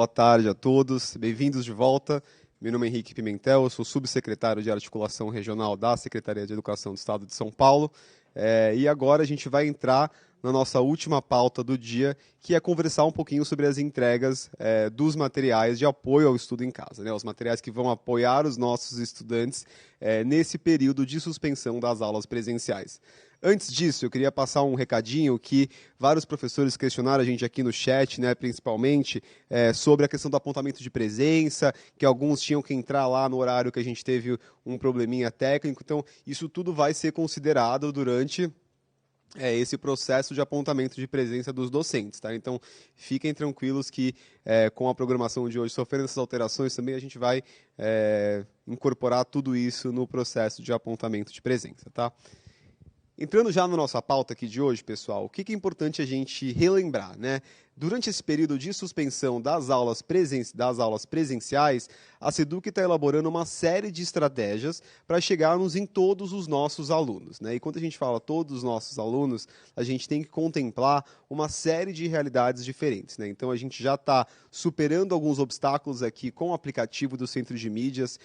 boa tarde a todos, bem-vindos de volta. Meu nome é Henrique Pimentel, eu sou subsecretário de Articulação Regional da Secretaria de Educação do Estado de São Paulo. E agora a gente vai entrar na nossa última pauta do dia, que é conversar um pouquinho sobre as entregas dos materiais de apoio ao estudo em casa, né? Os materiais que vão apoiar os nossos estudantes nesse período de suspensão das aulas presenciais. Antes disso, eu queria passar um recadinho que vários professores questionaram a gente aqui no chat, né, principalmente, sobre a questão do apontamento de presença, que alguns tinham que entrar lá no horário que a gente teve um probleminha técnico. Então, isso tudo vai ser considerado durante esse processo de apontamento de presença dos docentes, tá? Então, fiquem tranquilos que com a programação de hoje, sofrendo essas alterações também, a gente vai incorporar tudo isso no processo de apontamento de presença, tá? Entrando já na nossa pauta aqui de hoje, pessoal, o que é importante a gente relembrar, né? Durante esse período de suspensão das aulas presenciais, a SEDUC está elaborando uma série de estratégias para chegarmos em todos os nossos alunos, né? E quando a gente fala todos os nossos alunos, a gente tem que contemplar uma série de realidades diferentes, né? Então, a gente já está superando alguns obstáculos aqui com o aplicativo do Centro de Mídias,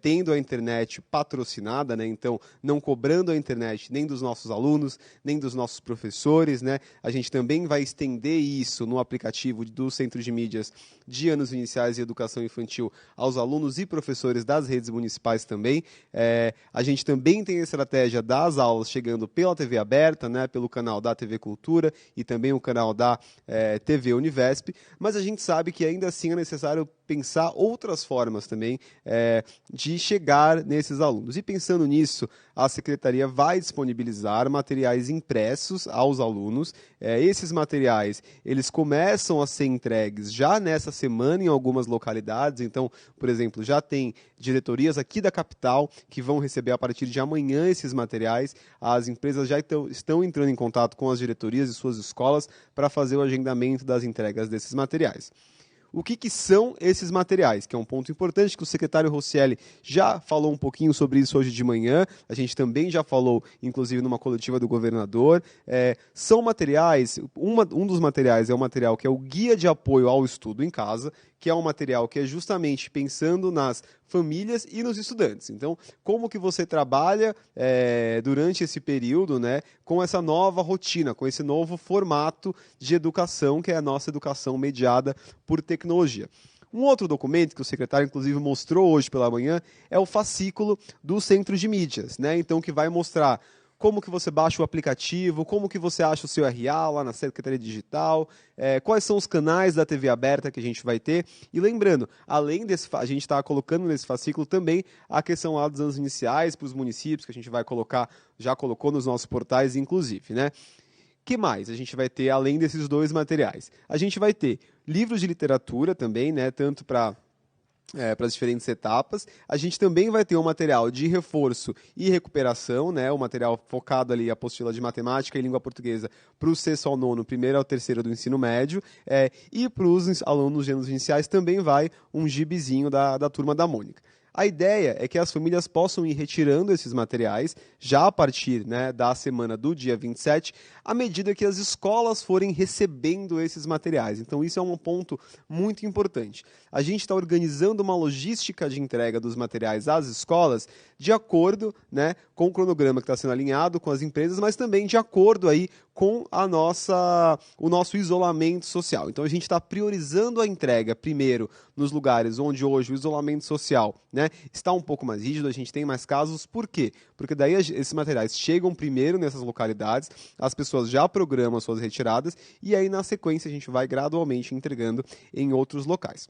tendo a internet patrocinada, né? Então, não cobrando a internet nem dos nossos alunos, nem dos nossos professores, né? A gente também vai estender isso no aplicativo do Centro de Mídias de Anos Iniciais e Educação Infantil aos alunos e professores das redes municipais também. A gente também tem a estratégia das aulas chegando pela TV aberta, né, pelo canal da TV Cultura e também o canal da TV Univesp, mas a gente sabe que ainda assim é necessário pensar outras formas também de chegar nesses alunos. E pensando nisso, a Secretaria vai disponibilizar materiais impressos aos alunos. Esses materiais, eles começam a ser entregues já nessa semana em algumas localidades. Então, por exemplo, já tem diretorias aqui da capital que vão receber a partir de amanhã esses materiais. As empresas já estão entrando em contato com as diretorias e suas escolas para fazer o agendamento das entregas desses materiais. O que são esses materiais? Que é um ponto importante que o secretário Rosselli já falou um pouquinho sobre isso hoje de manhã. A gente também já falou, inclusive, numa coletiva do governador. São materiais, um dos materiais é o material que é o Guia de Apoio ao Estudo em Casa, que é um material que é justamente pensando nas famílias e nos estudantes. Então, como que você trabalha durante esse período, né, com essa nova rotina, com esse novo formato de educação, que é a nossa educação mediada por tecnologia. Um outro documento que o secretário, inclusive, mostrou hoje pela manhã é o fascículo do Centro de Mídias, né? Então, que vai mostrar como que você baixa o aplicativo, como que você acha o seu RA lá na Secretaria Digital, quais são os canais da TV aberta que a gente vai ter. E lembrando, além desse, a gente está colocando nesse fascículo também a questão lá dos anos iniciais para os municípios, que a gente vai colocar, já colocou nos nossos portais, inclusive, né? Que mais a gente vai ter além desses dois materiais? A gente vai ter livros de literatura também, né? Tanto para as diferentes etapas. A gente também vai ter um material de reforço e recuperação, né? O material focado ali, a apostila de matemática e língua portuguesa para o sexto ao nono, primeiro ao terceiro do ensino médio. E para os alunos de anos iniciais também vai um gibizinho da Turma da Mônica. A ideia é que as famílias possam ir retirando esses materiais já a partir, né, da semana do dia 27, à medida que as escolas forem recebendo esses materiais. Então, isso é um ponto muito importante. A gente está organizando uma logística de entrega dos materiais às escolas de acordo, né, com o cronograma que está sendo alinhado com as empresas, mas também de acordo aí com o nosso isolamento social. Então, a gente está priorizando a entrega primeiro nos lugares onde hoje o isolamento social, né, está um pouco mais rígido, a gente tem mais casos. Por quê? Porque daí esses materiais chegam primeiro nessas localidades, as pessoas já programam suas retiradas e aí na sequência a gente vai gradualmente entregando em outros locais.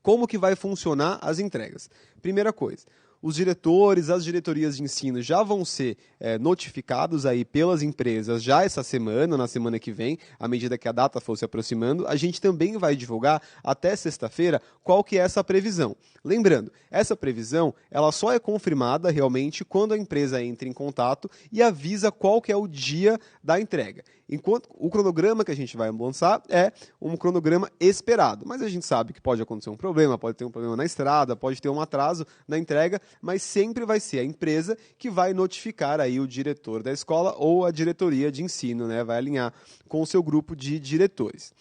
Como que vai funcionar as entregas? Primeira coisa, os diretores, as diretorias de ensino já vão ser notificados aí pelas empresas já essa semana, na semana que vem, à medida que a data for se aproximando. A gente também vai divulgar até sexta-feira qual que é essa previsão. Lembrando, essa previsão ela só é confirmada realmente quando a empresa entra em contato e avisa qual que é o dia da entrega. Enquanto o cronograma que a gente vai lançar é um cronograma esperado, mas a gente sabe que pode acontecer um problema, pode ter um problema na estrada, pode ter um atraso na entrega, mas sempre vai ser a empresa que vai notificar aí o diretor da escola ou a diretoria de ensino, né? Vai alinhar com o seu grupo de diretores.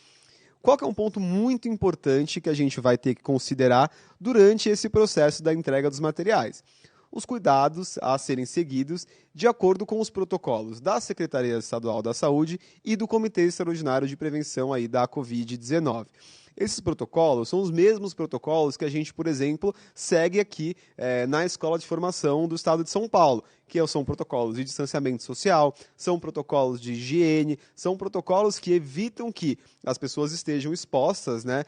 Qual que é um ponto muito importante que a gente vai ter que considerar durante esse processo da entrega dos materiais? Os cuidados a serem seguidos de acordo com os protocolos da Secretaria Estadual da Saúde e do Comitê Extraordinário de Prevenção aí da Covid-19. Esses protocolos são os mesmos protocolos que a gente, por exemplo, segue aqui na Escola de Formação do Estado de São Paulo, que são protocolos de distanciamento social, são protocolos de higiene, são protocolos que evitam que as pessoas estejam expostas, né,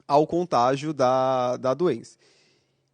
ao contágio da doença.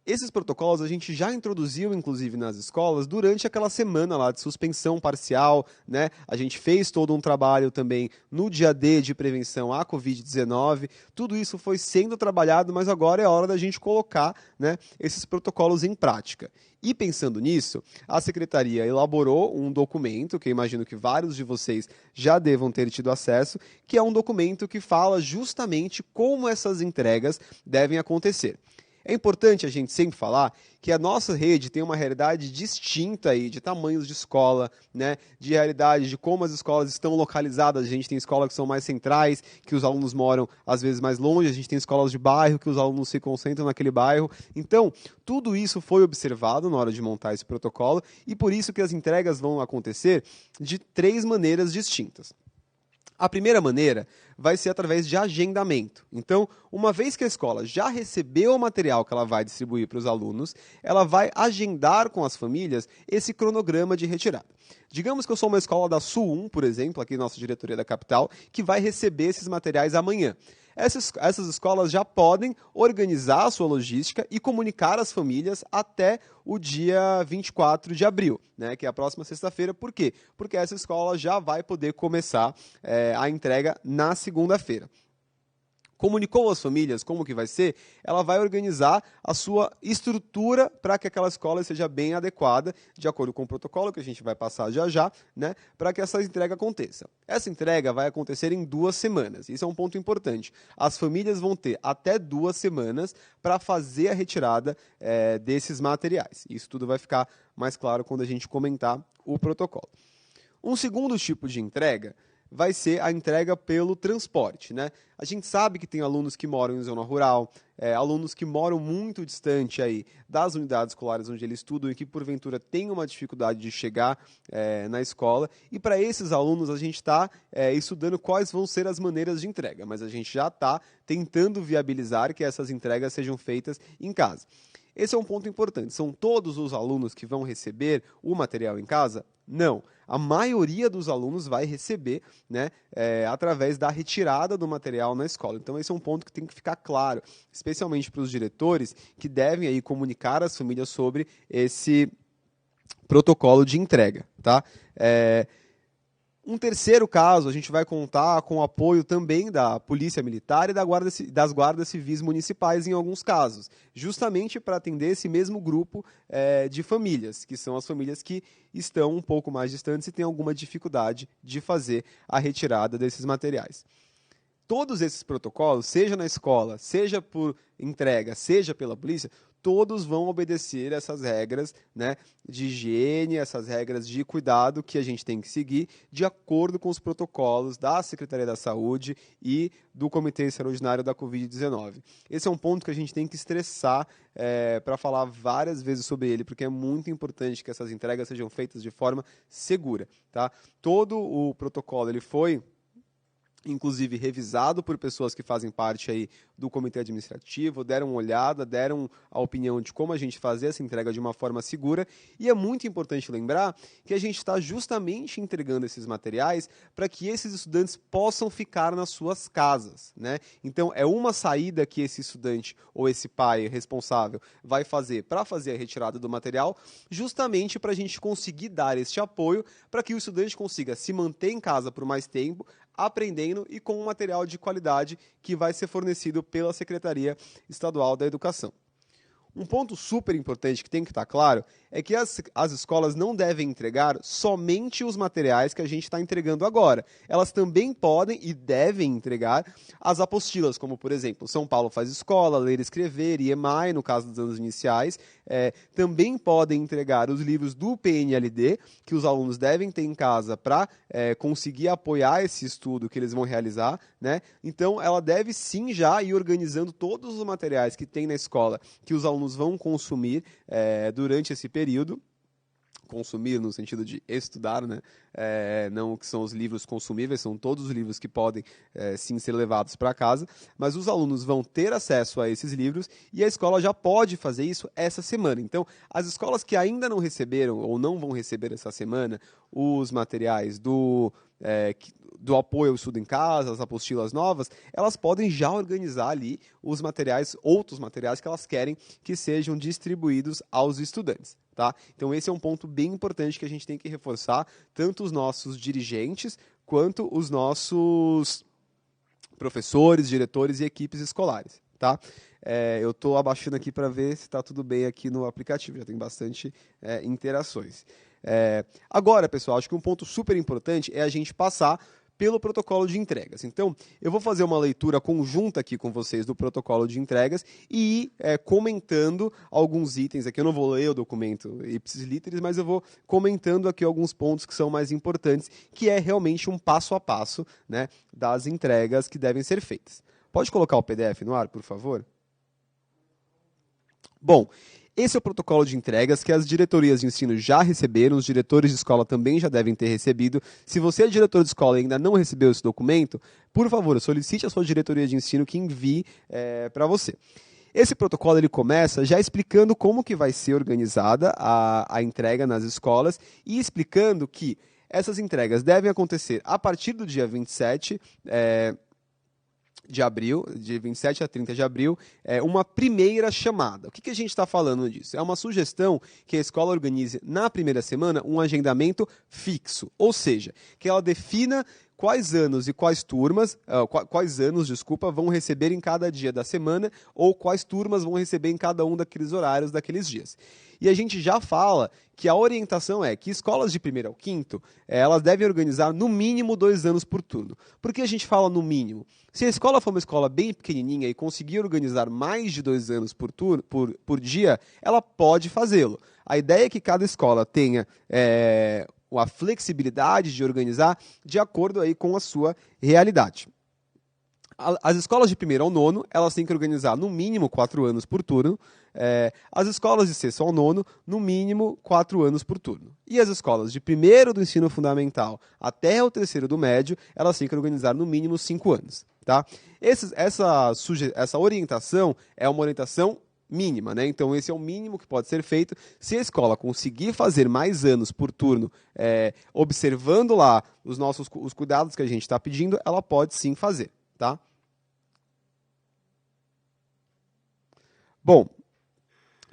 Esses protocolos a gente já introduziu, inclusive, nas escolas durante aquela semana lá de suspensão parcial, né? A gente fez todo um trabalho também no dia D de prevenção à Covid-19. Tudo isso foi sendo trabalhado, mas agora é hora da gente colocar, né, esses protocolos em prática. E pensando nisso, a Secretaria elaborou um documento, que eu imagino que vários de vocês já devam ter tido acesso, que é um documento que fala justamente como essas entregas devem acontecer. É importante a gente sempre falar que a nossa rede tem uma realidade distinta aí, de tamanhos de escola, né, de realidade de como as escolas estão localizadas. A gente tem escolas que são mais centrais, que os alunos moram às vezes mais longe, a gente tem escolas de bairro, que os alunos se concentram naquele bairro. Então, tudo isso foi observado na hora de montar esse protocolo e por isso que as entregas vão acontecer de 3 maneiras distintas. A primeira maneira vai ser através de agendamento. Então, uma vez que a escola já recebeu o material que ela vai distribuir para os alunos, ela vai agendar com as famílias esse cronograma de retirada. Digamos que eu sou uma escola da Sul 1, por exemplo, aqui na nossa diretoria da capital, que vai receber esses materiais amanhã. Essas escolas já podem organizar a sua logística e comunicar às famílias até o dia 24 de abril, né, que é a próxima sexta-feira. Por quê? Porque essa escola já vai poder começar a entrega na segunda-feira. Comunicou às famílias como que vai ser, ela vai organizar a sua estrutura para que aquela escola seja bem adequada, de acordo com o protocolo que a gente vai passar já já, né, para que essa entrega aconteça. Essa entrega vai acontecer em 2 semanas, isso é um ponto importante. As famílias vão ter até 2 semanas para fazer a retirada desses materiais. Isso tudo vai ficar mais claro quando a gente comentar o protocolo. Um segundo tipo de entrega vai ser a entrega pelo transporte, né? A gente sabe que tem alunos que moram em zona rural, alunos que moram muito distante aí das unidades escolares onde eles estudam e que, porventura, têm uma dificuldade de chegar na escola. E para esses alunos, a gente está estudando quais vão ser as maneiras de entrega, mas a gente já está tentando viabilizar que essas entregas sejam feitas em casa. Esse é um ponto importante. São todos os alunos que vão receber o material em casa? Não. A maioria dos alunos vai receber, né, através da retirada do material na escola. Então, esse é um ponto que tem que ficar claro, especialmente para os diretores que devem aí comunicar às famílias sobre esse protocolo de entrega, tá? Um terceiro caso, a gente vai contar com o apoio também da Polícia Militar e das guardas civis municipais em alguns casos, justamente para atender esse mesmo grupo de famílias, que são as famílias que estão um pouco mais distantes e têm alguma dificuldade de fazer a retirada desses materiais. Todos esses protocolos, seja na escola, seja por entrega, seja pela polícia, todos vão obedecer essas regras, né, de higiene, essas regras de cuidado que a gente tem que seguir de acordo com os protocolos da Secretaria da Saúde e do Comitê Extraordinário da Covid-19. Esse é um ponto que a gente tem que estressar para falar várias vezes sobre ele, porque é muito importante que essas entregas sejam feitas de forma segura, tá? Todo o protocolo ele foi inclusive revisado por pessoas que fazem parte aí do comitê administrativo, deram uma olhada, deram a opinião de como a gente fazer essa entrega de uma forma segura, e é muito importante lembrar que a gente está justamente entregando esses materiais para que esses estudantes possam ficar nas suas casas, né? Então, é uma saída que esse estudante ou esse pai responsável vai fazer para fazer a retirada do material, justamente para a gente conseguir dar este apoio para que o estudante consiga se manter em casa por mais tempo, aprendendo e com um material de qualidade que vai ser fornecido pela Secretaria Estadual da Educação. Um ponto super importante que tem que estar claro é que as escolas não devem entregar somente os materiais que a gente está entregando agora. Elas também podem e devem entregar as apostilas, como, por exemplo, São Paulo Faz Escola, Ler e Escrever, IEMAI, no caso dos anos iniciais. Também podem entregar os livros do PNLD, que os alunos devem ter em casa para conseguir apoiar esse estudo que eles vão realizar, né? Então, ela deve sim já ir organizando todos os materiais que tem na escola, que os alunos vão consumir durante esse período. Consumir no sentido de estudar, né? Não que são os livros consumíveis, são todos os livros que podem sim ser levados para casa, mas os alunos vão ter acesso a esses livros e a escola já pode fazer isso essa semana. Então, as escolas que ainda não receberam ou não vão receber essa semana os materiais do apoio ao estudo em casa, as apostilas novas, elas podem já organizar ali os materiais, outros materiais que elas querem que sejam distribuídos aos estudantes. Tá? Então esse é um ponto bem importante que a gente tem que reforçar, tanto os nossos dirigentes, quanto os nossos professores, diretores e equipes escolares. Tá? Eu estou abaixando aqui para ver se está tudo bem aqui no aplicativo, já tem bastante interações. Agora, pessoal, acho que um ponto super importante é a gente passar pelo protocolo de entregas. Então, eu vou fazer uma leitura conjunta aqui com vocês do protocolo de entregas e ir comentando alguns itens aqui. Eu não vou ler o documento ipsis literis, mas eu vou comentando aqui alguns pontos que são mais importantes, que é realmente um passo a passo, né, das entregas que devem ser feitas. Pode colocar o PDF no ar, por favor? Bom, esse é o protocolo de entregas que as diretorias de ensino já receberam, os diretores de escola também já devem ter recebido. Se você é diretor de escola e ainda não recebeu esse documento, por favor, solicite a sua diretoria de ensino que envie para você. Esse protocolo ele começa já explicando como que vai ser organizada a entrega nas escolas e explicando que essas entregas devem acontecer a partir do dia 27 de abril, de 27 a 30 de abril, uma primeira chamada. O que a gente está falando disso? É uma sugestão que a escola organize na primeira semana um agendamento fixo, ou seja, que ela defina quais anos e quais turmas, vão receber em cada dia da semana ou quais turmas vão receber em cada um daqueles horários daqueles dias. E a gente já fala que a orientação é que escolas de 1º ao 5º, elas devem organizar no mínimo 2 anos por turno. Por que a gente fala no mínimo? Se a escola for uma escola bem pequenininha e conseguir organizar mais de 2 anos por dia, ela pode fazê-lo. A ideia é que cada escola tenha a flexibilidade de organizar de acordo aí com a sua realidade. As escolas de 1º ao 9º, elas têm que organizar no mínimo 4 anos por turno. As escolas de 6º ao 9º, no mínimo 4 anos por turno. E as escolas de 1º do ensino fundamental até o 3º do médio, elas têm que organizar no mínimo 5 anos. Tá? Essa orientação é uma orientação mínima, né? Então esse é o mínimo que pode ser feito. Se a escola conseguir fazer mais anos por turno, observando lá os cuidados que a gente está pedindo, ela pode sim fazer. Tá? Bom,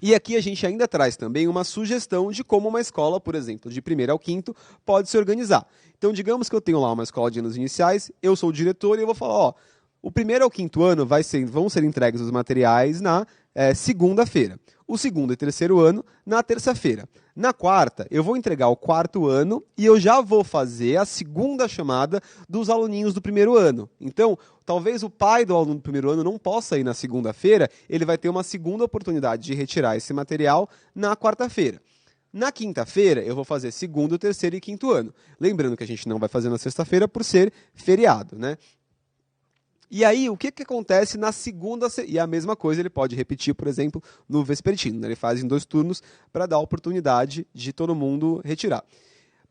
e aqui a gente ainda traz também uma sugestão de como uma escola, por exemplo, de 1º ao 5º, pode se organizar. Então, digamos que eu tenho lá uma escola de anos iniciais, eu sou o diretor e eu vou falar, o 1º ao 5º ano vão ser entregues os materiais na segunda-feira. O 2º e 3º ano, na terça-feira. Na quarta, eu vou entregar o 4º ano e eu já vou fazer a segunda chamada dos aluninhos do 1º ano. Então, talvez o pai do aluno do 1º ano não possa ir na segunda-feira, ele vai ter uma segunda oportunidade de retirar esse material na quarta-feira. Na quinta-feira, eu vou fazer 2º, 3º e 5º ano. Lembrando que a gente não vai fazer na sexta-feira por ser feriado, né? E aí, o que acontece na segunda... E a mesma coisa ele pode repetir, por exemplo, no vespertino. Né? Ele faz em 2 turnos para dar a oportunidade de todo mundo retirar.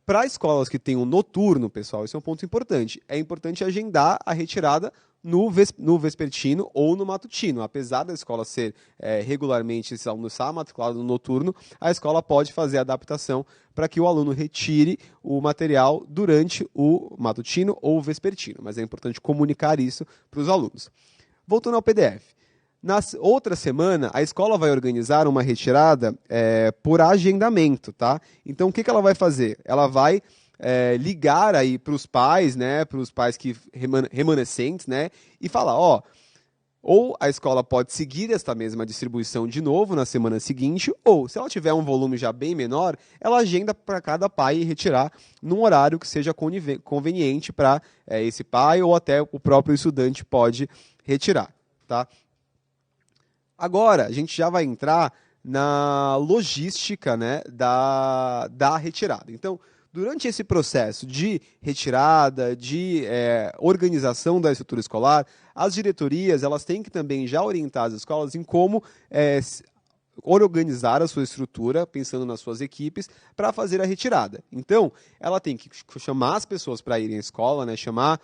Para escolas que têm um noturno, pessoal, isso é um ponto importante. É importante agendar a retirada no vespertino ou no matutino. Apesar da escola ser regularmente, esse aluno estar matriculado no noturno, a escola pode fazer a adaptação para que o aluno retire o material durante o matutino ou o vespertino. Mas é importante comunicar isso para os alunos. Voltando ao PDF. Na outra semana, a escola vai organizar uma retirada por agendamento. Tá? Então, o que ela vai fazer? Ela vai ligar aí para os pais, né, para os pais remanescentes, né, e falar, Ou a escola pode seguir esta mesma distribuição de novo na semana seguinte, ou, se ela tiver um volume já bem menor, ela agenda para cada pai retirar num horário que seja conveniente para esse pai, ou até o próprio estudante pode retirar. Tá? Agora, a gente já vai entrar na logística, né, da retirada. Então, durante esse processo de retirada, de organização da estrutura escolar, as diretorias elas têm que também já orientar as escolas em como organizar a sua estrutura, pensando nas suas equipes, para fazer a retirada. Então, ela tem que chamar as pessoas para irem à escola, né, chamar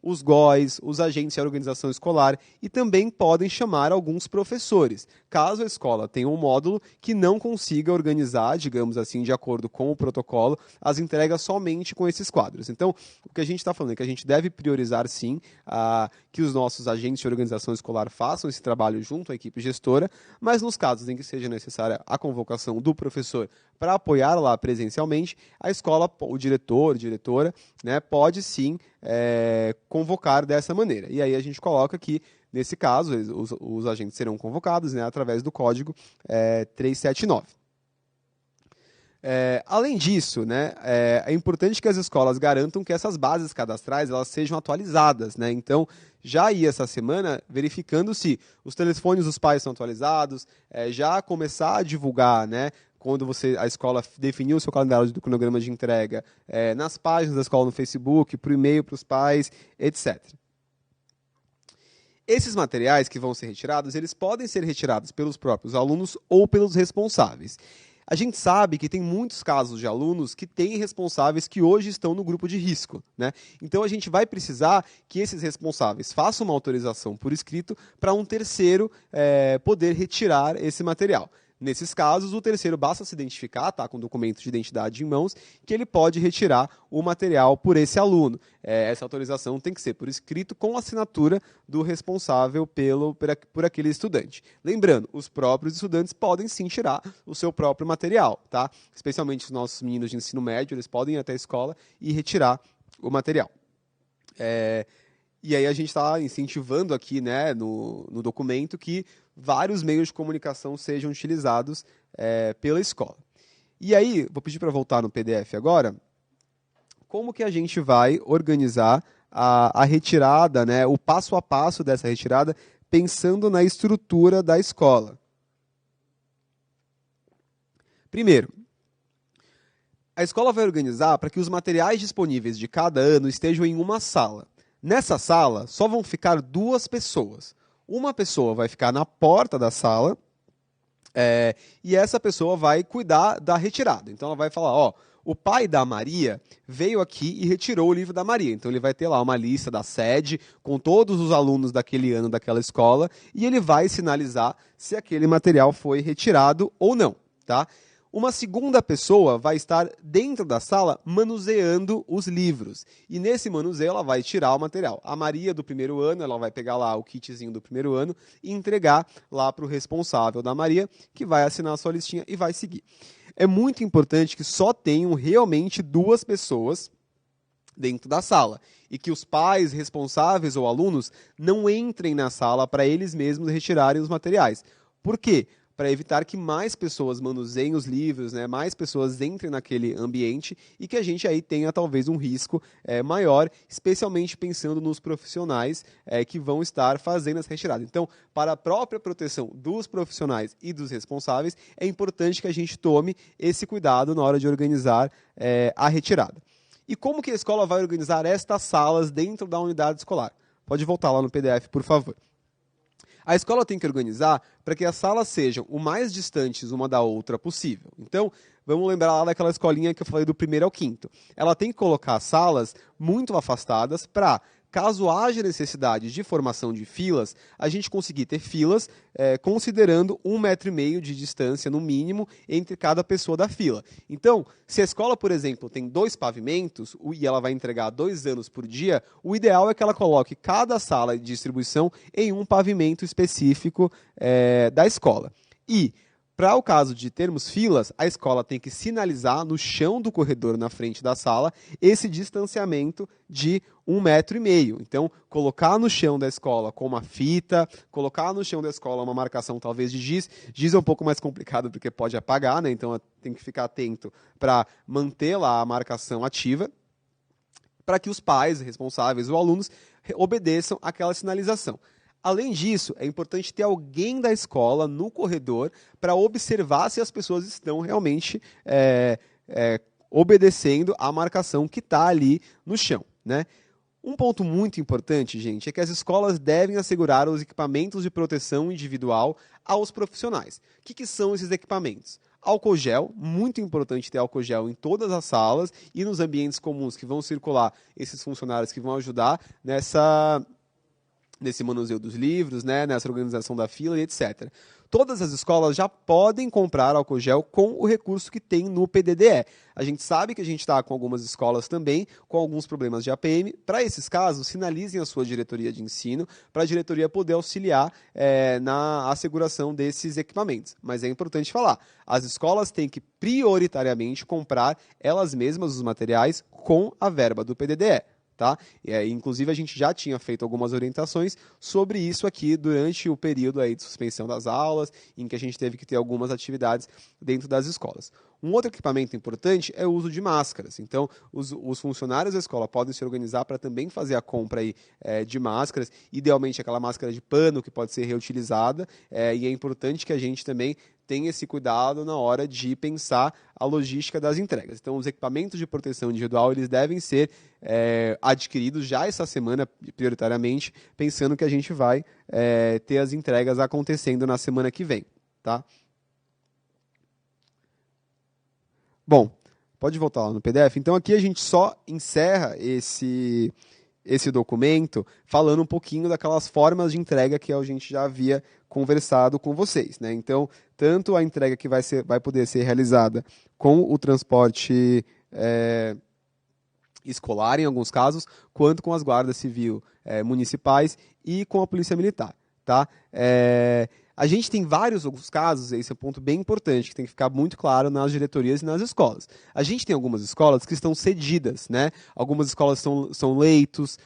os GOIs, os agentes da organização escolar, e também podem chamar alguns professores. Caso a escola tenha um módulo que não consiga organizar, digamos assim, de acordo com o protocolo, as entregas somente com esses quadros. Então, o que a gente está falando é que a gente deve priorizar, sim, que os nossos agentes de organização escolar façam esse trabalho junto à equipe gestora, mas nos casos em que seja necessária a convocação do professor para apoiar lá presencialmente, a escola, o diretor, diretora, né, pode sim convocar dessa maneira. E aí a gente coloca que, nesse caso, os agentes serão convocados, né, através do código 379. Além disso, né, é importante que as escolas garantam que essas bases cadastrais elas sejam atualizadas. Né? Então, já ir essa semana verificando se os telefones dos pais são atualizados, já começar a divulgar, né, quando a escola definiu o seu calendário do cronograma de entrega, nas páginas da escola no Facebook, por e-mail para os pais, etc. Esses materiais que vão ser retirados, eles podem ser retirados pelos próprios alunos ou pelos responsáveis. A gente sabe que tem muitos casos de alunos que têm responsáveis que hoje estão no grupo de risco. Né? Então, a gente vai precisar que esses responsáveis façam uma autorização por escrito para um terceiro poder retirar esse material. Nesses casos, o terceiro basta se identificar, tá, com o documento de identidade em mãos, que ele pode retirar o material por esse aluno. Essa autorização tem que ser por escrito com assinatura do responsável por aquele estudante. Lembrando, os próprios estudantes podem sim tirar o seu próprio material, tá? Especialmente os nossos meninos de ensino médio, eles podem ir até a escola e retirar o material. E aí a gente está incentivando aqui, né, no documento que vários meios de comunicação sejam utilizados pela escola. E aí, vou pedir para voltar no PDF agora, como que a gente vai organizar a retirada, né, o passo a passo dessa retirada, pensando na estrutura da escola. Primeiro, a escola vai organizar para que os materiais disponíveis de cada ano estejam em uma sala. Nessa sala, só vão ficar 2 pessoas. Uma pessoa vai ficar na porta da sala e essa pessoa vai cuidar da retirada. Então, ela vai falar, o pai da Maria veio aqui e retirou o livro da Maria. Então, ele vai ter lá uma lista da sede com todos os alunos daquele ano daquela escola e ele vai sinalizar se aquele material foi retirado ou não. Tá? Uma segunda pessoa vai estar dentro da sala manuseando os livros. E nesse manuseio ela vai tirar o material. A Maria do primeiro ano, ela vai pegar lá o kitzinho do primeiro ano e entregar lá para o responsável da Maria, que vai assinar a sua listinha e vai seguir. É muito importante que só tenham realmente 2 pessoas dentro da sala. E que os pais, responsáveis ou alunos não entrem na sala para eles mesmos retirarem os materiais. Por quê? Para evitar que mais pessoas manuseiem os livros, né, mais pessoas entrem naquele ambiente e que a gente aí tenha talvez um risco maior, especialmente pensando nos profissionais que vão estar fazendo essa retirada. Então, para a própria proteção dos profissionais e dos responsáveis, é importante que a gente tome esse cuidado na hora de organizar a retirada. E como que a escola vai organizar estas salas dentro da unidade escolar? Pode voltar lá no PDF, por favor. A escola tem que organizar para que as salas sejam o mais distantes uma da outra possível. Então, vamos lembrar lá daquela escolinha que eu falei do 1º ao 5º. Ela tem que colocar salas muito afastadas para, caso haja necessidade de formação de filas, a gente conseguir ter filas considerando 1,5 metro de distância, no mínimo, entre cada pessoa da fila. Então, se a escola, por exemplo, tem 2 pavimentos e ela vai entregar 2 anos por dia, o ideal é que ela coloque cada sala de distribuição em um pavimento específico da escola. E Para o caso de termos filas, a escola tem que sinalizar no chão do corredor na frente da sala esse distanciamento de 1,5 m. Então, colocar no chão da escola com uma fita, colocar no chão da escola uma marcação talvez de giz. Giz é um pouco mais complicado porque pode apagar, né? Então tem que ficar atento para manter lá a marcação ativa, para que os pais responsáveis ou alunos obedeçam aquela sinalização. Além disso, é importante ter alguém da escola no corredor para observar se as pessoas estão realmente obedecendo à marcação que está ali no chão, né? Um ponto muito importante, gente, é que as escolas devem assegurar os equipamentos de proteção individual aos profissionais. O que são esses equipamentos? Álcool gel, muito importante ter álcool gel em todas as salas e nos ambientes comuns que vão circular esses funcionários que vão ajudar nesse manuseio dos livros, né, nessa organização da fila e etc. Todas as escolas já podem comprar álcool gel com o recurso que tem no PDDE. A gente sabe que a gente está com algumas escolas também com alguns problemas de APM. Para esses casos, sinalizem a sua diretoria de ensino para a diretoria poder auxiliar na asseguração desses equipamentos. Mas é importante falar, as escolas têm que prioritariamente comprar elas mesmas os materiais com a verba do PDDE. Tá? Inclusive, a gente já tinha feito algumas orientações sobre isso aqui durante o período aí de suspensão das aulas, em que a gente teve que ter algumas atividades dentro das escolas. Um outro equipamento importante é o uso de máscaras. Então, os funcionários da escola podem se organizar para também fazer a compra aí, de máscaras, idealmente aquela máscara de pano que pode ser reutilizada, e é importante que a gente também tenha esse cuidado na hora de pensar a logística das entregas. Então, os equipamentos de proteção individual eles devem ser adquiridos já essa semana, prioritariamente, pensando que a gente vai ter as entregas acontecendo na semana que vem. Tá? Bom, pode voltar lá no PDF. Então, aqui a gente só encerra esse documento falando um pouquinho daquelas formas de entrega que a gente já havia conversado com vocês, né? Então, tanto a entrega que vai poder ser realizada com o transporte escolar, em alguns casos, quanto com as guardas civil municipais e com a polícia militar, tá? A gente tem vários outros casos, esse é um ponto bem importante, que tem que ficar muito claro nas diretorias e nas escolas. A gente tem algumas escolas que estão cedidas, né? Algumas escolas são leitos,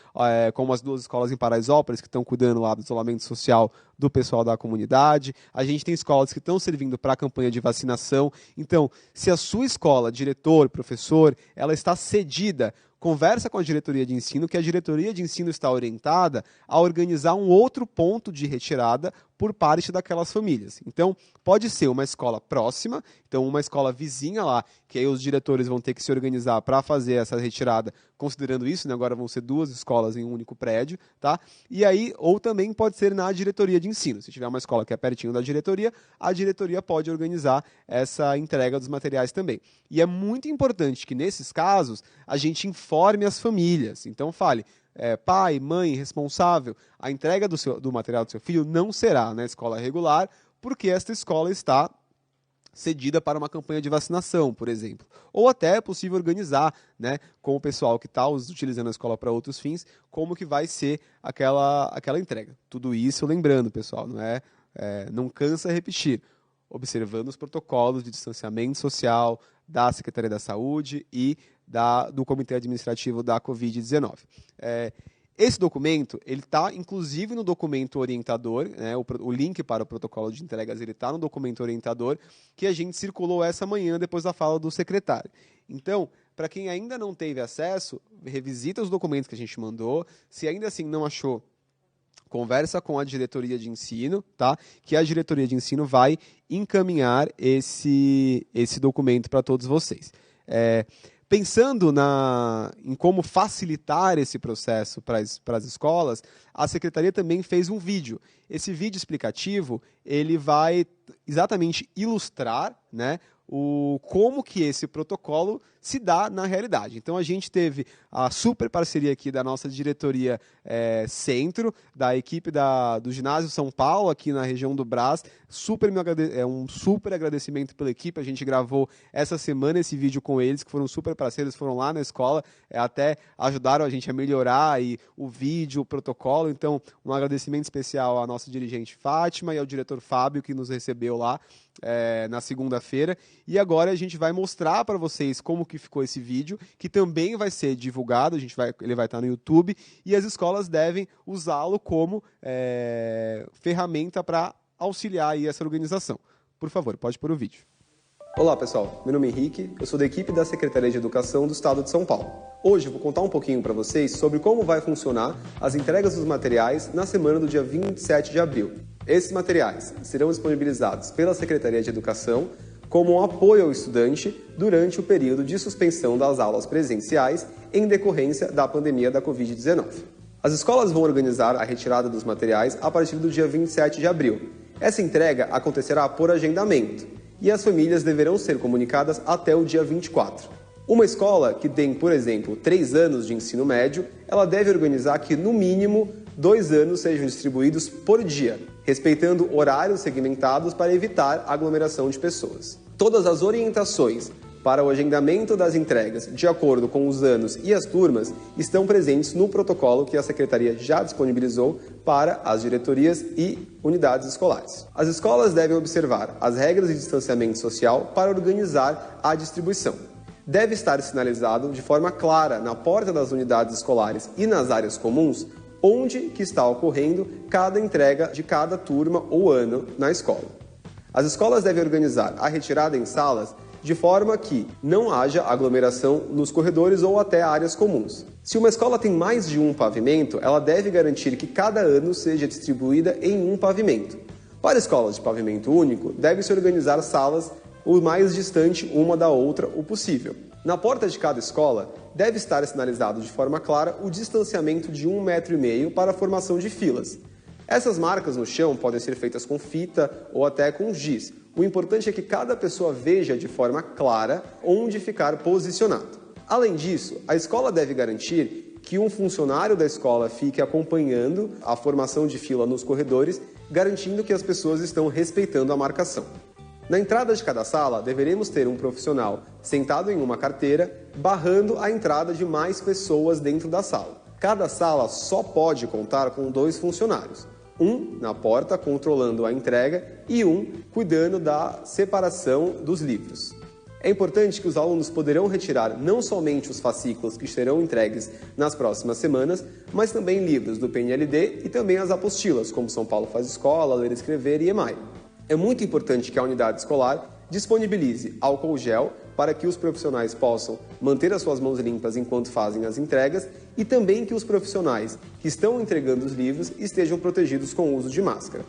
como as 2 escolas em Paraisópolis, que estão cuidando lá do isolamento social do pessoal da comunidade. A gente tem escolas que estão servindo para a campanha de vacinação. Então, se a sua escola, diretor, professor, ela está cedida, conversa com a diretoria de ensino, que a diretoria de ensino está orientada a organizar um outro ponto de retirada por parte daquelas famílias. Então, pode ser uma escola próxima, então uma escola vizinha lá, que aí os diretores vão ter que se organizar para fazer essa retirada, considerando isso, né, agora vão ser 2 escolas em um único prédio, tá? E aí, ou também pode ser na diretoria de ensino. Se tiver uma escola que é pertinho da diretoria, a diretoria pode organizar essa entrega dos materiais também. E é muito importante que, nesses casos, a gente informe as famílias. Então, fale, pai, mãe, responsável, a entrega do material do seu filho não será na escola regular, porque esta escola está cedida para uma campanha de vacinação, por exemplo. Ou até é possível organizar, né, com o pessoal que está utilizando a escola para outros fins, como que vai ser aquela entrega. Tudo isso, lembrando, pessoal, não cansa repetir, observando os protocolos de distanciamento social da Secretaria da Saúde e do Comitê Administrativo da Covid-19. Esse documento, ele está inclusive no documento orientador, né, o link para o protocolo de entregas ele está no documento orientador, que a gente circulou essa manhã depois da fala do secretário. Então, para quem ainda não teve acesso, revisita os documentos que a gente mandou, se ainda assim não achou, conversa com a diretoria de ensino, tá? Que a diretoria de ensino vai encaminhar esse documento para todos vocês. Pensando em como facilitar esse processo para as escolas, a Secretaria também fez um vídeo. Esse vídeo explicativo ele vai exatamente ilustrar, né, como que esse protocolo se dá na realidade. Então a gente teve a super parceria aqui da nossa diretoria centro, da equipe do Ginásio São Paulo, aqui na região do Brás. Um super agradecimento pela equipe. A gente gravou essa semana esse vídeo com eles, que foram super parceiros, foram lá na escola, até ajudaram a gente a melhorar aí o vídeo, o protocolo. Então, um agradecimento especial à nossa dirigente Fátima e ao diretor Fábio, que nos recebeu lá na segunda-feira. E agora a gente vai mostrar para vocês como que ficou esse vídeo, que também vai ser divulgado, ele vai estar no YouTube, e as escolas devem usá-lo como ferramenta para auxiliar aí essa organização. Por favor, pode pôr o vídeo. Olá pessoal, meu nome é Henrique, eu sou da equipe da Secretaria de Educação do Estado de São Paulo. Hoje eu vou contar um pouquinho para vocês sobre como vai funcionar as entregas dos materiais na semana do dia 27 de abril. Esses materiais serão disponibilizados pela Secretaria de Educação como um apoio ao estudante durante o período de suspensão das aulas presenciais em decorrência da pandemia da Covid-19. As escolas vão organizar a retirada dos materiais a partir do dia 27 de abril. Essa entrega acontecerá por agendamento e as famílias deverão ser comunicadas até o dia 24. Uma escola que tem, por exemplo, 3 anos de ensino médio, ela deve organizar que, no mínimo, 2 anos sejam distribuídos por dia, respeitando horários segmentados para evitar aglomeração de pessoas. Todas as orientações para o agendamento das entregas, de acordo com os anos e as turmas, estão presentes no protocolo que a Secretaria já disponibilizou para as diretorias e unidades escolares. As escolas devem observar as regras de distanciamento social para organizar a distribuição. Deve estar sinalizado de forma clara na porta das unidades escolares e nas áreas comuns onde que está ocorrendo cada entrega de cada turma ou ano na escola. As escolas devem organizar a retirada em salas de forma que não haja aglomeração nos corredores ou até áreas comuns. Se uma escola tem mais de um pavimento, ela deve garantir que cada ano seja distribuída em um pavimento. Para escolas de pavimento único, deve-se organizar salas o mais distante uma da outra o possível. Na porta de cada escola, deve estar sinalizado de forma clara o distanciamento de 1,5 metro para a formação de filas. Essas marcas no chão podem ser feitas com fita ou até com giz. O importante é que cada pessoa veja de forma clara onde ficar posicionado. Além disso, a escola deve garantir que um funcionário da escola fique acompanhando a formação de fila nos corredores, garantindo que as pessoas estão respeitando a marcação. Na entrada de cada sala, deveremos ter um profissional sentado em uma carteira, barrando a entrada de mais pessoas dentro da sala. Cada sala só pode contar com 2 funcionários. Um na porta, controlando a entrega, e um cuidando da separação dos livros. É importante que os alunos poderão retirar não somente os fascículos que serão entregues nas próximas semanas, mas também livros do PNLD e também as apostilas, como São Paulo Faz Escola, Ler e Escrever e EMAI. É muito importante que a unidade escolar disponibilize álcool gel para que os profissionais possam manter as suas mãos limpas enquanto fazem as entregas e também que os profissionais que estão entregando os livros estejam protegidos com o uso de máscara.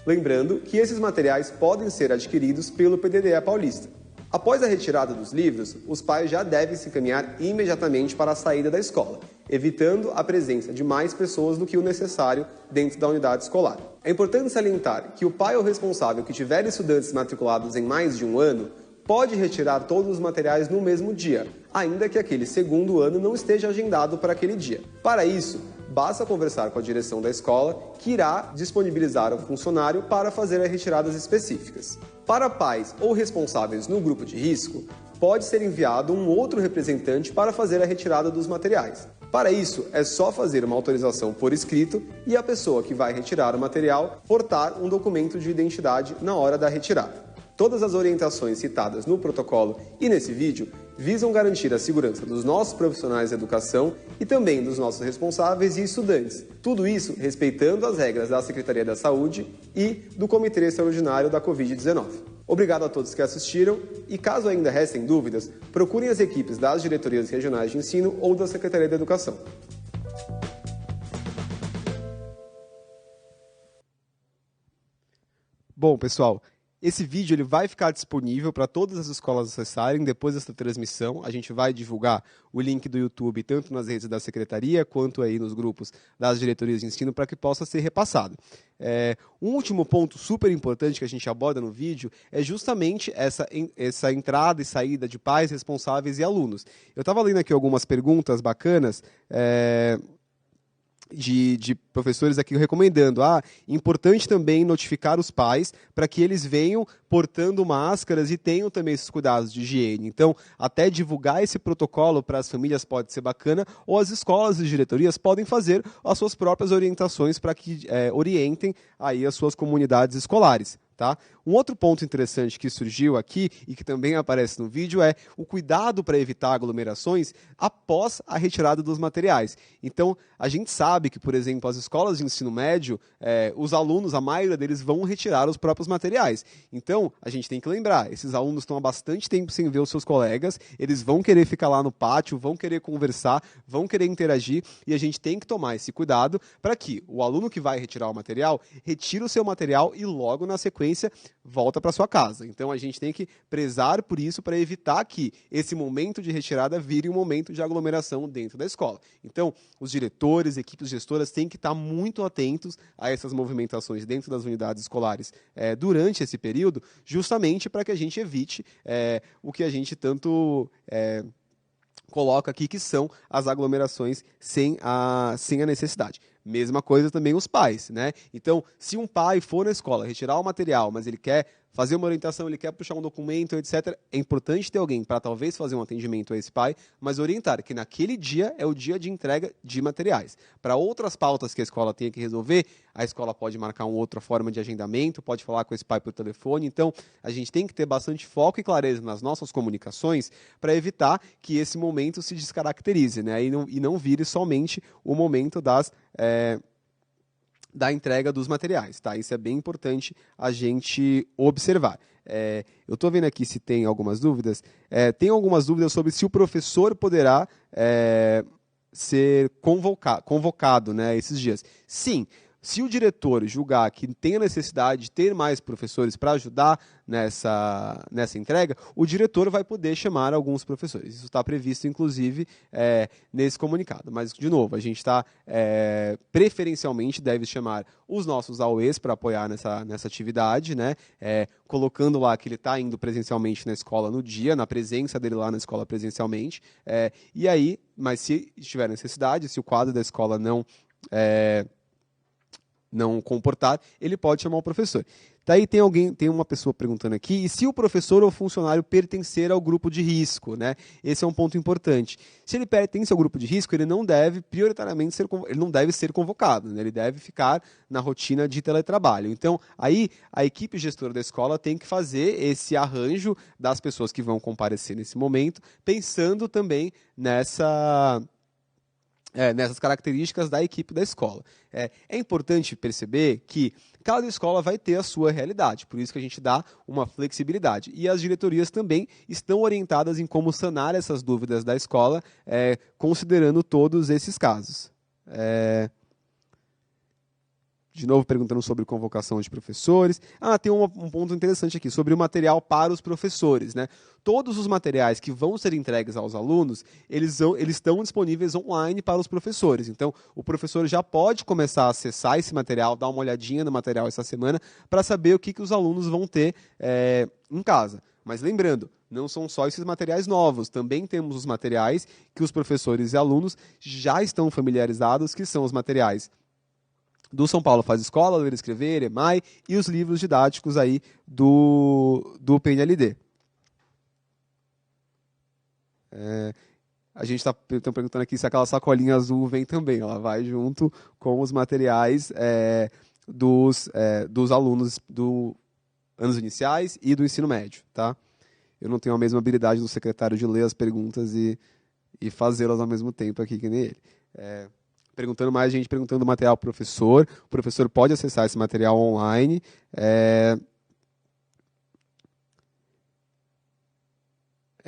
Lembrando que esses materiais podem ser adquiridos pelo PDDE Paulista. Após a retirada dos livros, os pais já devem se encaminhar imediatamente para a saída da escola, evitando a presença de mais pessoas do que o necessário dentro da unidade escolar. É importante salientar que o pai ou responsável que tiver estudantes matriculados em mais de um ano pode retirar todos os materiais no mesmo dia, ainda que aquele segundo ano não esteja agendado para aquele dia. Para isso, basta conversar com a direção da escola, que irá disponibilizar o funcionário para fazer as retiradas específicas. Para pais ou responsáveis no grupo de risco, pode ser enviado um outro representante para fazer a retirada dos materiais. Para isso, é só fazer uma autorização por escrito e a pessoa que vai retirar o material portar um documento de identidade na hora da retirada. Todas as orientações citadas no protocolo e nesse vídeo visam garantir a segurança dos nossos profissionais de educação e também dos nossos responsáveis e estudantes. Tudo isso respeitando as regras da Secretaria da Saúde e do Comitê Extraordinário da Covid-19. Obrigado a todos que assistiram e, caso ainda restem dúvidas, procurem as equipes das diretorias regionais de ensino ou da Secretaria da Educação. Bom, pessoal, Esse vídeo ele vai ficar disponível para todas as escolas acessarem depois dessa transmissão. A gente vai divulgar o link do YouTube tanto nas redes da secretaria quanto aí nos grupos das diretorias de ensino para que possa ser repassado. Um último ponto super importante que a gente aborda no vídeo é justamente essa entrada e saída de pais, responsáveis e alunos. Eu estava lendo aqui algumas perguntas bacanas. De professores aqui recomendando. Importante também notificar os pais para que eles venham portando máscaras e tenham também esses cuidados de higiene. Então, até divulgar esse protocolo para as famílias pode ser bacana, ou as escolas e diretorias podem fazer as suas próprias orientações para que orientem aí as suas comunidades escolares. Tá? Um outro ponto interessante que surgiu aqui e que também aparece no vídeo é o cuidado para evitar aglomerações após a retirada dos materiais. Então, a gente sabe que, por exemplo, as escolas de ensino médio, os alunos, a maioria deles vão retirar os próprios materiais. Então, a gente tem que lembrar, esses alunos estão há bastante tempo sem ver os seus colegas, eles vão querer ficar lá no pátio, vão querer conversar, vão querer interagir, e a gente tem que tomar esse cuidado para que o aluno que vai retirar o material, retire o seu material e logo na sequência volta para sua casa. Então a gente tem que prezar por isso para evitar que esse momento de retirada vire um momento de aglomeração dentro da escola. Então, os diretores, equipes gestoras têm que estar muito atentos a essas movimentações dentro das unidades escolares durante esse período, justamente para que a gente evite o que a gente tanto coloca aqui, que são as aglomerações sem a necessidade. Mesma coisa também os pais, né? Então, se um pai for na escola retirar o material, mas ele quer fazer uma orientação, ele quer puxar um documento, etc., é importante ter alguém para talvez fazer um atendimento a esse pai, mas orientar que naquele dia é o dia de entrega de materiais. Para outras pautas que a escola tenha que resolver, a escola pode marcar uma outra forma de agendamento, pode falar com esse pai por telefone. Então, a gente tem que ter bastante foco e clareza nas nossas comunicações para evitar que esse momento se descaracterize, né? E não vire somente o momento da entrega dos materiais, tá? Isso é bem importante a gente observar. Eu estou vendo aqui se tem algumas dúvidas. Tem algumas dúvidas sobre se o professor poderá ser convocado, né, esses dias. Sim. Se o diretor julgar que tem a necessidade de ter mais professores para ajudar nessa entrega, o diretor vai poder chamar alguns professores. Isso está previsto, inclusive, nesse comunicado. Mas, de novo, a gente está, preferencialmente, deve chamar os nossos AUEs para apoiar nessa atividade, né? Colocando lá que ele está indo presencialmente na escola no dia, na presença dele lá na escola presencialmente. E aí, mas se tiver necessidade, se o quadro da escola não comportar, ele pode chamar o professor. Daí tem uma pessoa perguntando aqui, e se o professor ou funcionário pertencer ao grupo de risco, né? Esse é um ponto importante. Se ele pertence ao grupo de risco, ele não deve prioritariamente ser convocado, né? Ele deve ficar na rotina de teletrabalho. Então, aí a equipe gestora da escola tem que fazer esse arranjo das pessoas que vão comparecer nesse momento, pensando também nessas características da equipe da escola. É importante perceber que cada escola vai ter a sua realidade, por isso que a gente dá uma flexibilidade. E as diretorias também estão orientadas em como sanar essas dúvidas da escola, considerando todos esses casos. De novo, perguntando sobre convocação de professores. Tem um ponto interessante aqui, sobre o material para os professores, né? Todos os materiais que vão ser entregues aos alunos, eles estão disponíveis online para os professores. Então, o professor já pode começar a acessar esse material, dar uma olhadinha no material essa semana, para saber o que os alunos vão ter em casa. Mas lembrando, não são só esses materiais novos, também temos os materiais que os professores e alunos já estão familiarizados, que são os materiais do São Paulo Faz Escola, Ler e Escrever, EMAI, e os livros didáticos aí do PNLD. A gente está perguntando aqui se aquela sacolinha azul vem também. Ela vai junto com os materiais dos alunos do anos iniciais e do ensino médio. Tá? Eu não tenho a mesma habilidade do secretário de ler as perguntas e fazê-las ao mesmo tempo aqui que nem ele. Perguntando mais gente, perguntando o material para o professor pode acessar esse material online. É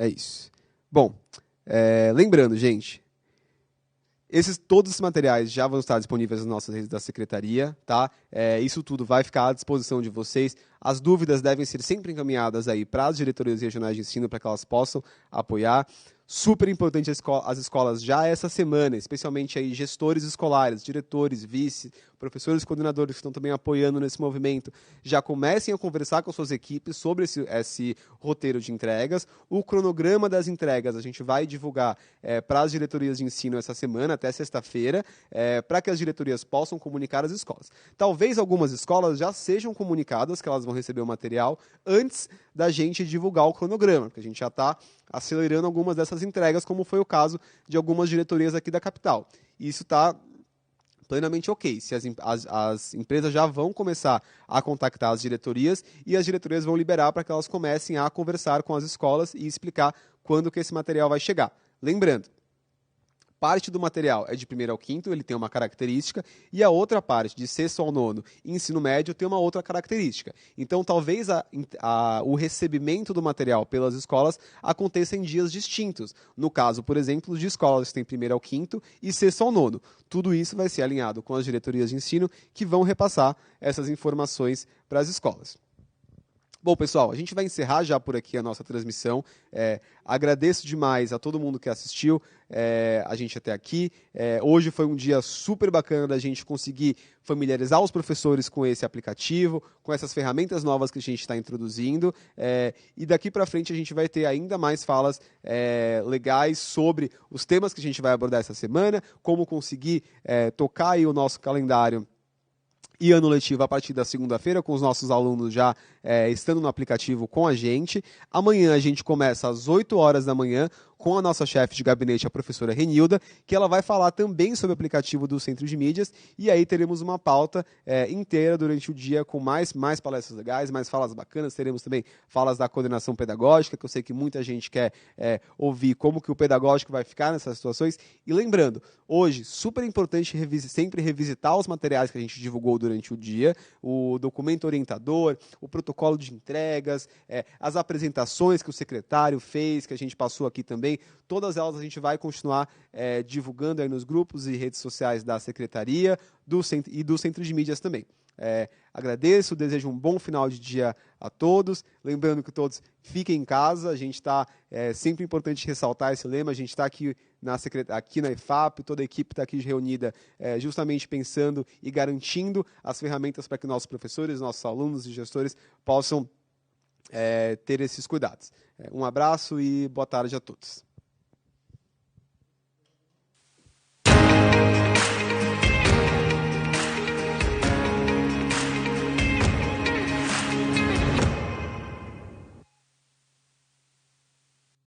isso. Bom, lembrando, gente, Todos esses materiais já vão estar disponíveis nas nossas redes da Secretaria, tá? Isso tudo vai ficar à disposição de vocês. As dúvidas devem ser sempre encaminhadas aí para as diretorias regionais de ensino para que elas possam apoiar. Super importante as escolas já essa semana, especialmente aí gestores escolares, diretores, vice, professores, coordenadores que estão também apoiando nesse movimento, já comecem a conversar com suas equipes sobre esse roteiro de entregas. O cronograma das entregas a gente vai divulgar para as diretorias de ensino essa semana, até sexta-feira, para que as diretorias possam comunicar às escolas. Talvez algumas escolas já sejam comunicadas que elas vão receber o material antes da gente divulgar o cronograma, porque a gente já está acelerando algumas dessas entregas, como foi o caso de algumas diretorias aqui da capital. E isso está plenamente ok. Se as empresas já vão começar a contactar as diretorias e as diretorias vão liberar para que elas comecem a conversar com as escolas e explicar quando que esse material vai chegar. Lembrando, parte do material é de 1º ao 5º, ele tem uma característica, e a outra parte, de 6º ao 9º e ensino médio, tem uma outra característica. Então, talvez o recebimento do material pelas escolas aconteça em dias distintos. No caso, por exemplo, de escolas que têm 1º ao 5º e 6º ao 9º. Tudo isso vai ser alinhado com as diretorias de ensino, que vão repassar essas informações para as escolas. Bom, pessoal, a gente vai encerrar já por aqui a nossa transmissão. Agradeço demais a todo mundo que assistiu a gente até aqui. Hoje foi um dia super bacana da gente conseguir familiarizar os professores com esse aplicativo, com essas ferramentas novas que a gente está introduzindo. E daqui para frente a gente vai ter ainda mais falas legais sobre os temas que a gente vai abordar essa semana, como conseguir tocar aí o nosso calendário e ano letivo a partir da segunda-feira, com os nossos alunos já estando no aplicativo com a gente. Amanhã a gente começa às 8 horas da manhã com a nossa chefe de gabinete, a professora Renilda, que ela vai falar também sobre o aplicativo do Centro de Mídias, e aí teremos uma pauta inteira durante o dia com mais palestras legais, mais falas bacanas. Teremos também falas da coordenação pedagógica, que eu sei que muita gente quer ouvir como que o pedagógico vai ficar nessas situações. E lembrando, hoje, super importante sempre revisitar os materiais que a gente divulgou durante o dia, o documento orientador, o protocolo de entregas, as apresentações que o secretário fez, que a gente passou aqui também. Todas elas a gente vai continuar divulgando aí nos grupos e redes sociais da Secretaria e do Centro de Mídias também. Agradeço, desejo um bom final de dia a todos. Lembrando que todos fiquem em casa. A gente está sempre importante ressaltar esse lema. A gente está aqui na IFAP, toda a equipe está aqui reunida justamente pensando e garantindo as ferramentas para que nossos professores, nossos alunos e gestores possam ter esses cuidados. Um abraço e boa tarde a todos.